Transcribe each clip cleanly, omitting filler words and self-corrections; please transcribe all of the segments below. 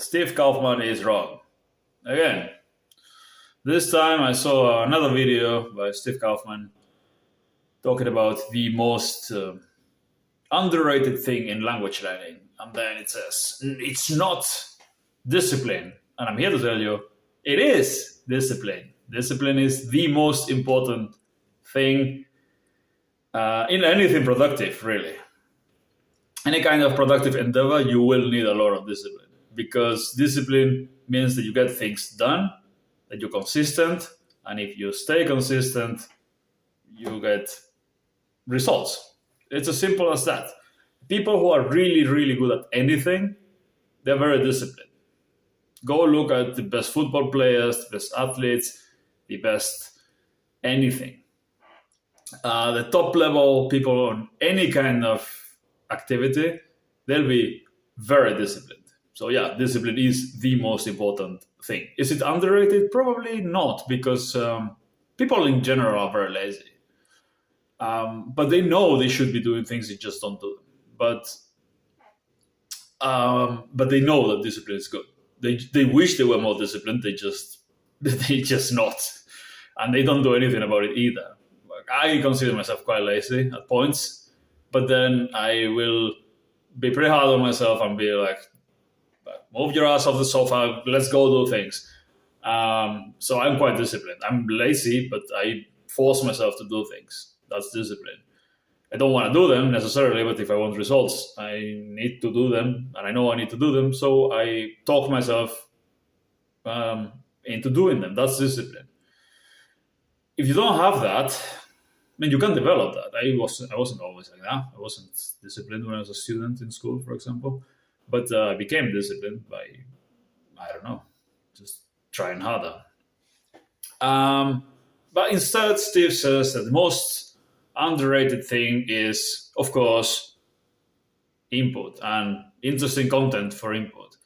Steve Kaufmann is wrong. Again, this time I saw another video by Steve Kaufmann talking about the most underrated thing in language learning. And then it says, it's not discipline. And I'm here to tell you, it is discipline. Discipline is the most important thing in anything productive, really. Any kind of productive endeavor, you will need a lot of discipline, because discipline means that you get things done, that you're consistent, and if you stay consistent, you get results. It's as simple as that. People who are really, really good at anything, they're very disciplined. Go look at the best football players, the best athletes, the best anything. The top level people on any kind of activity, they'll be very disciplined. So yeah, discipline is the most important thing. Is it underrated? Probably not, because people in general are very lazy. But they know they should be doing things, they just don't do them. But they know that discipline is good. They wish they were more disciplined. They just not, and they don't do anything about it either. I consider myself quite lazy at points, but then I will be pretty hard on myself and be like, move your ass off the sofa, let's go do things. So I'm quite disciplined. I'm lazy, but I force myself to do things. That's discipline. I don't want to do them necessarily, but if I want results, I need to do them, and I know I need to do them, so I talk myself into doing them. That's discipline. If you don't have that, then you can develop that. I wasn't always like that. I wasn't disciplined when I was a student in school, for example, but I became disciplined by, I don't know, just trying harder. But instead, Steve says that the most underrated thing is, of course, input and interesting content for input,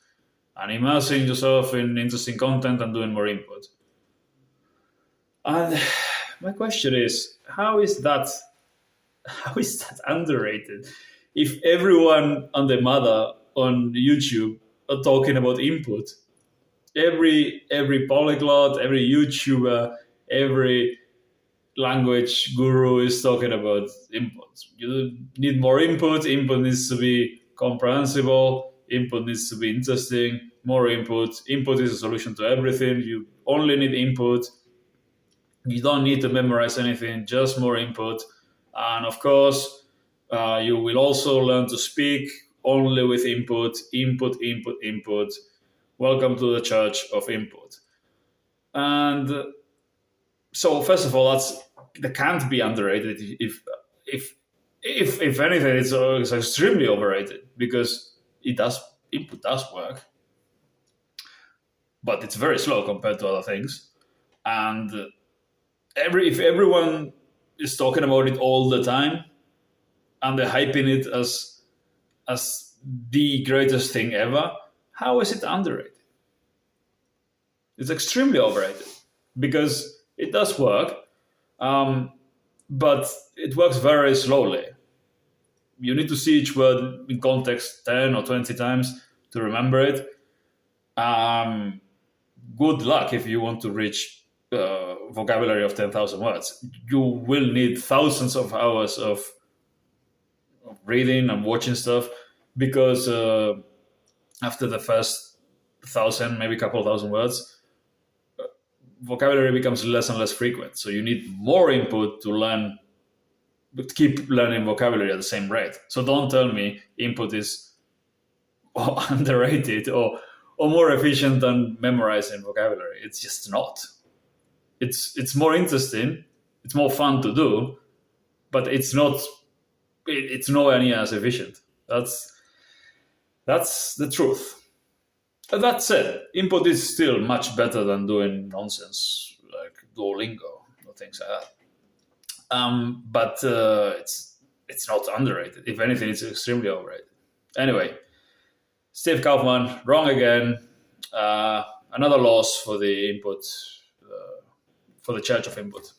and immersing yourself in interesting content and doing more input. And my question is, how is that underrated? If everyone and their mother on YouTube are talking about input, every polyglot, every YouTuber, every language guru is talking about input. You need more input. Input needs to be comprehensible. Input needs to be interesting. More input. Input is a solution to everything. You only need input. You don't need to memorize anything, just more input. And of course, you will also learn to speak only with input. Input, input, input. Welcome to the church of input. And so first of all, that can't be underrated. If anything, it's extremely overrated, because input does work, but it's very slow compared to other things. And if everyone is talking about it all the time, and they're hyping it as the greatest thing ever, how is it underrated? It's extremely overrated, because it does work, but it works very slowly. You need to see each word in context 10 or 20 times to remember it. Good luck if you want to reach vocabulary of 10,000 words. You will need thousands of hours of reading and watching stuff, because after the first 1,000, maybe a couple of thousand words, vocabulary becomes less and less frequent. So you need more input to keep learning vocabulary at the same rate. So don't tell me input is underrated or more efficient than memorizing vocabulary. It's just not. It's more interesting, it's more fun to do, but it's nowhere near as efficient. That's the truth. But that said, input is still much better than doing nonsense like Duolingo or things like that. But it's not underrated. If anything, it's extremely overrated. Anyway, Steve Kaufmann, wrong again. Another loss for the input, for the Church of Input.